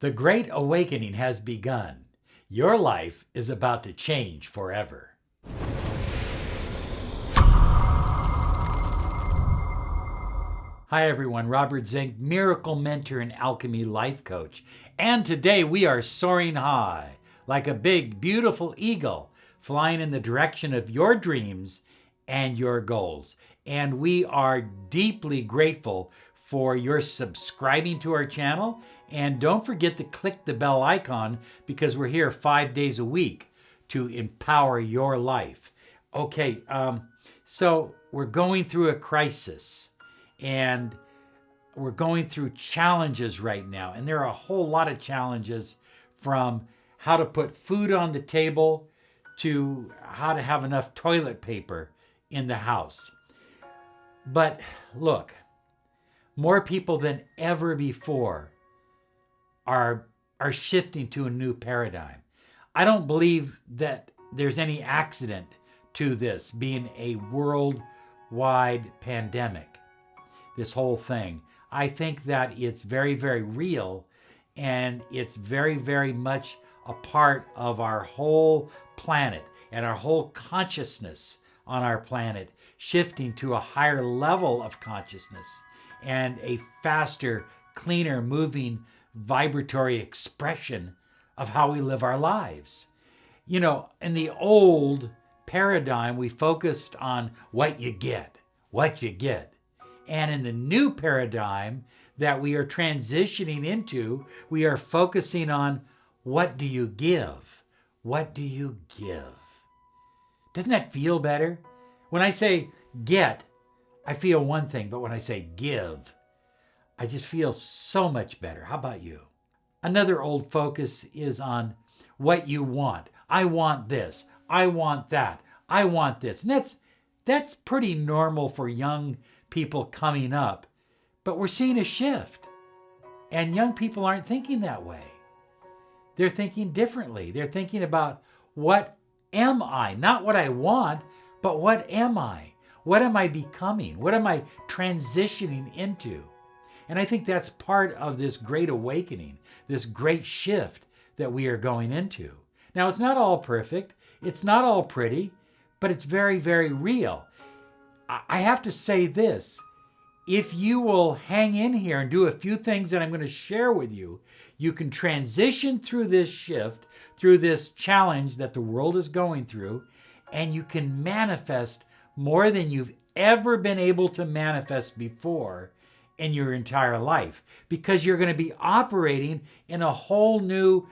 The Great Awakening has begun. Your life is about to change forever. Hi everyone, Robert Zink, miracle mentor and alchemy life coach. And today we are soaring high, like a big, beautiful eagle, flying in the direction of your dreams and your goals. And we are deeply grateful for your subscribing to our channel. And don't forget to click the bell icon because we're here 5 days a week to empower your life. Okay, so we're going through a crisis and we're going through challenges right now. And there are a whole lot of challenges, from how to put food on the table to how to have enough toilet paper in the house. But look, more people than ever before are shifting to a new paradigm. I don't believe that there's any accident to this being a worldwide pandemic, this whole thing. I think that it's very, very real, and it's very, very much a part of our whole planet and our whole consciousness on our planet, shifting to a higher level of consciousness and a faster, cleaner, moving, vibratory expression of how we live our lives. You know, in the old paradigm, we focused on what you get. And in the new paradigm that we are transitioning into, we are focusing on what do you give? What do you give? Doesn't that feel better? When I say get, I feel one thing, but when I say give, I just feel so much better. How about you? Another old focus is on what you want. I want this. I want that. I want this. And that's pretty normal for young people coming up. But we're seeing a shift. And young people aren't thinking that way. They're thinking differently. They're thinking about, what am I? Not what I want, but what am I? What am I becoming? What am I transitioning into? And I think that's part of this great awakening, this great shift that we are going into. Now, it's not all perfect. It's not all pretty, but it's very, very real. I have to say this. If you will hang in here and do a few things that I'm going to share with you, you can transition through this shift, through this challenge that the world is going through, and you can manifest more than you've ever been able to manifest before in your entire life, because you're going to be operating in a whole new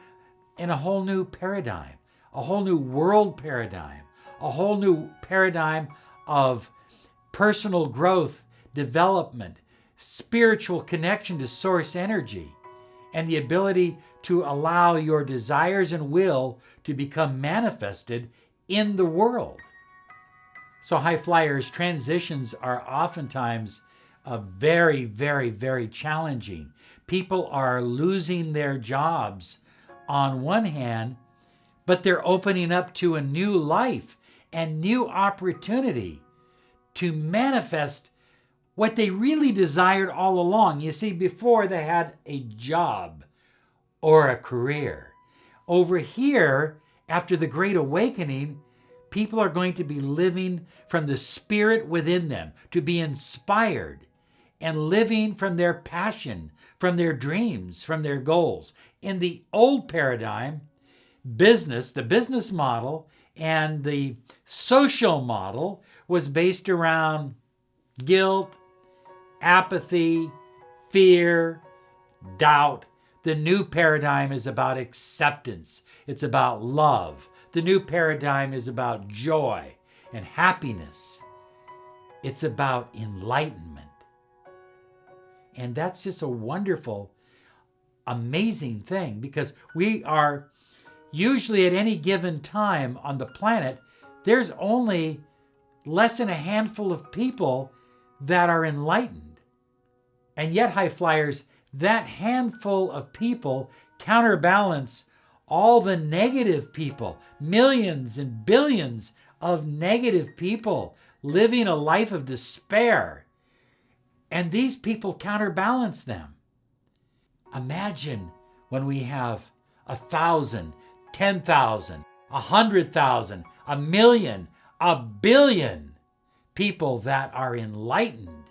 paradigm, a whole new world paradigm, a whole new paradigm of personal growth, development, spiritual connection to source energy, and the ability to allow your desires and will to become manifested in the world. So high flyers, transitions are oftentimes very, very, very challenging. People are losing their jobs on one hand, but they're opening up to a new life and new opportunity to manifest what they really desired all along. You see, before they had a job or a career. Over here, after the Great Awakening, people are going to be living from the spirit within them, to be inspired and living from their passion, from their dreams, from their goals. In the old paradigm, the business model and the social model was based around guilt, apathy, fear, doubt. The new paradigm is about acceptance. It's about love. The new paradigm is about joy and happiness. It's about enlightenment. And that's just a wonderful, amazing thing, because we are usually at any given time on the planet, there's only less than a handful of people that are enlightened. And yet, high flyers, that handful of people counterbalance all the negative people, millions and billions of negative people living a life of despair. And these people counterbalance them. Imagine when we have 1,000, 10,000, 100,000, 1,000,000, 1,000,000,000 people that are enlightened,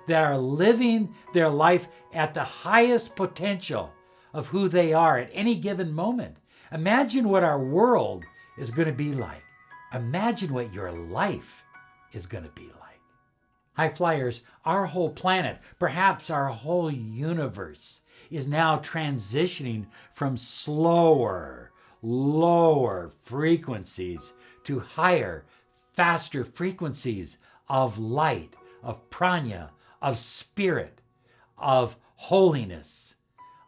that are living their life at the highest potential of who they are at any given moment. Imagine what our world is going to be like. Imagine what your life is going to be like. High flyers, our whole planet, perhaps our whole universe, is now transitioning from slower, lower frequencies to higher, faster frequencies of light, of prana, of spirit, of holiness,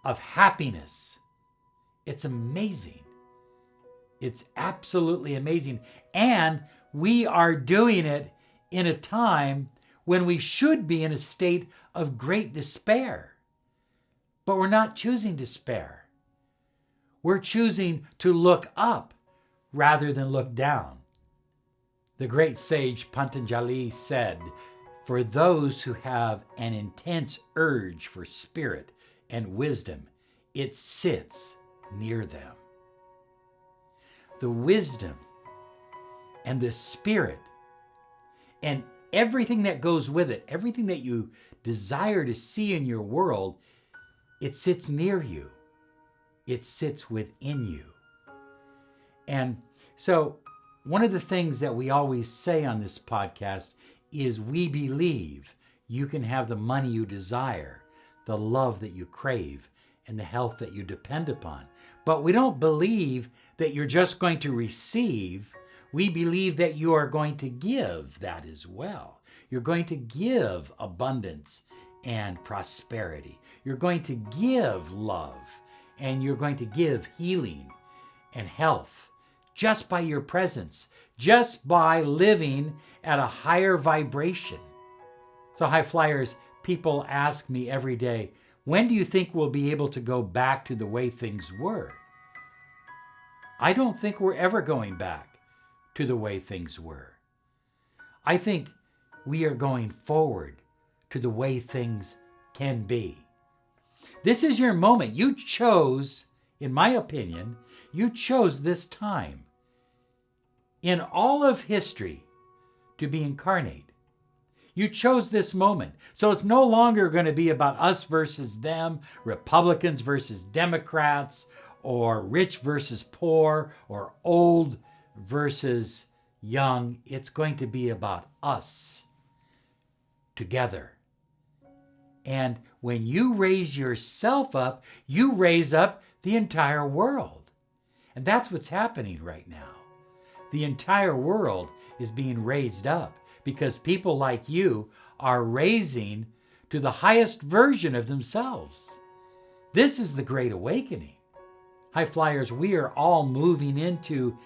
of happiness. It's amazing. It's absolutely amazing. And we are doing it in a time when we should be in a state of great despair. But we're not choosing despair. We're choosing to look up rather than look down. The great sage Pantanjali said, "For those who have an intense urge for spirit and wisdom, it sits near them." The wisdom and the spirit and everything that goes with it, everything that you desire to see in your world, it sits near you. It sits within you. And so one of the things that we always say on this podcast is we believe you can have the money you desire, the love that you crave, and the health that you depend upon. But we don't believe that you're just going to receive. We believe that you are going to give that as well. You're going to give abundance and prosperity. You're going to give love, and you're going to give healing and health just by your presence, just by living at a higher vibration. So high flyers, people ask me every day, when do you think we'll be able to go back to the way things were? I don't think we're ever going back to the way things were. I think we are going forward to the way things can be. This is your moment. You chose, in my opinion, you chose this time in all of history to be incarnate. You chose this moment. So it's no longer going to be about us versus them, Republicans versus Democrats, or rich versus poor, or old versus young. It's going to be about us together. And when you raise yourself up, you raise up the entire world. And that's what's happening right now. The entire world is being raised up because people like you are raising to the highest version of themselves. This is the Great Awakening. High flyers, we are all moving into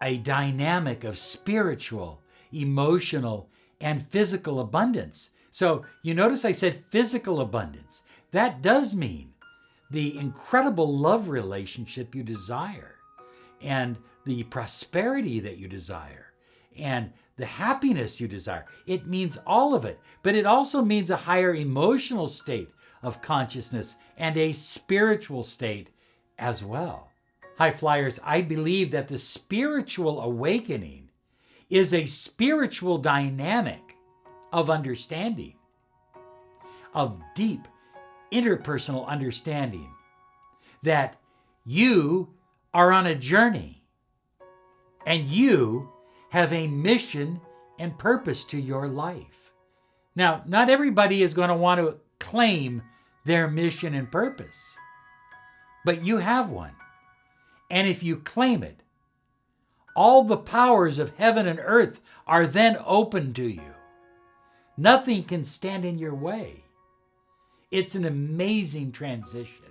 a dynamic of spiritual, emotional, and physical abundance. So you notice I said physical abundance. That does mean the incredible love relationship you desire, and the prosperity that you desire, and the happiness you desire. It means all of it, but it also means a higher emotional state of consciousness and a spiritual state as well. High flyers, I believe that the spiritual awakening is a spiritual dynamic of understanding, of deep interpersonal understanding, that you are on a journey and you have a mission and purpose to your life. Now, not everybody is going to want to claim their mission and purpose, but you have one. And if you claim it, all the powers of heaven and earth are then open to you. Nothing can stand in your way. It's an amazing transition.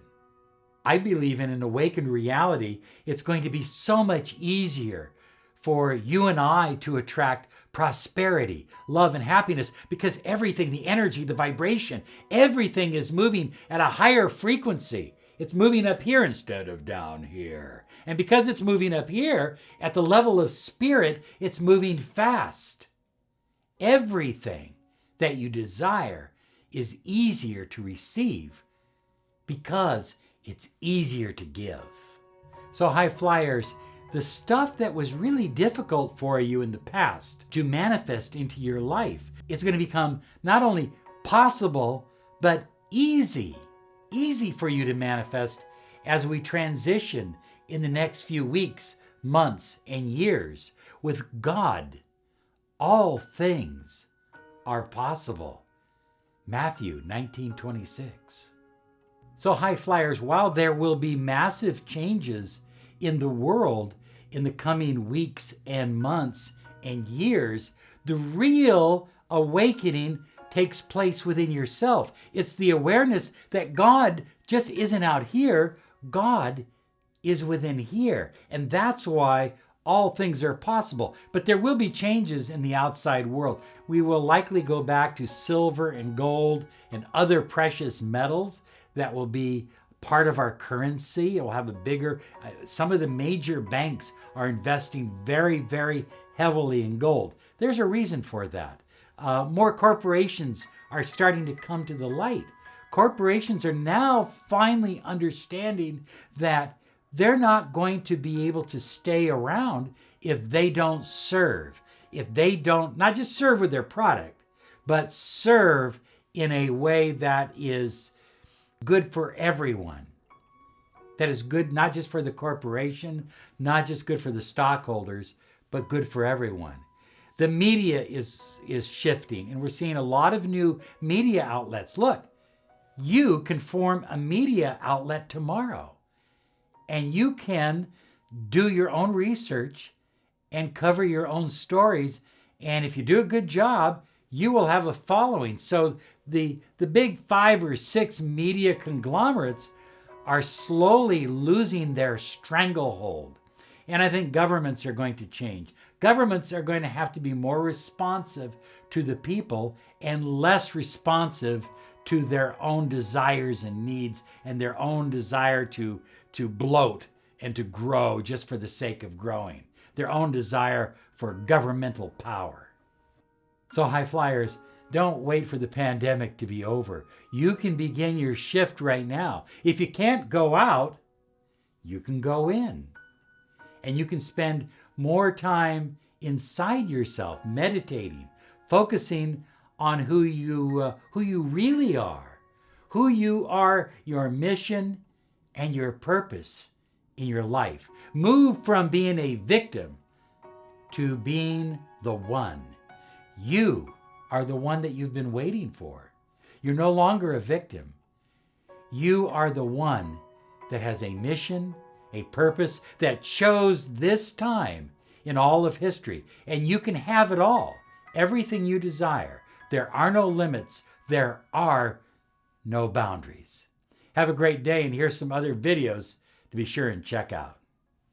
I believe in an awakened reality, it's going to be so much easier for you and I to attract prosperity, love, and happiness, because everything, the energy, the vibration, everything is moving at a higher frequency. It's moving up here instead of down here. And because it's moving up here, at the level of spirit, it's moving fast. Everything that you desire is easier to receive because it's easier to give. So high flyers, the stuff that was really difficult for you in the past to manifest into your life is going to become not only possible, but easy for you to manifest as we transition in the next few weeks, months, and years. With God, all things are possible. Matthew 19:26. So high flyers, while there will be massive changes in the world in the coming weeks and months and years, the real awakening takes place within yourself. It's the awareness that God just isn't out here. God is within here. And that's why all things are possible. But there will be changes in the outside world. We will likely go back to silver and gold and other precious metals that will be part of our currency. It will have a bigger, some of the major banks are investing very, very heavily in gold. There's a reason for that. More corporations are starting to come to the light. Corporations are now finally understanding that they're not going to be able to stay around if they don't serve. If they don't, not just serve with their product, but serve in a way that is good for everyone. That is good not just for the corporation, not just good for the stockholders, but good for everyone. The media is shifting, and we're seeing a lot of new media outlets. Look, you can form a media outlet tomorrow, and you can do your own research and cover your own stories. And if you do a good job, you will have a following. So the big 5 or 6 media conglomerates are slowly losing their stranglehold. And I think governments are going to change. Governments are going to have to be more responsive to the people and less responsive to their own desires and needs and their own desire to bloat and to grow just for the sake of growing. Their own desire for governmental power. So high flyers, don't wait for the pandemic to be over. You can begin your shift right now. If you can't go out, you can go in. And you can spend more time inside yourself, meditating, focusing on who you really are, your mission and your purpose in your life. Move from being a victim to being the one. You are the one that you've been waiting for. You're no longer a victim. You are the one that has a mission, a purpose that chose this time in all of history. And you can have it all, everything you desire. There are no limits. There are no boundaries. Have a great day, and here's some other videos to be sure and check out.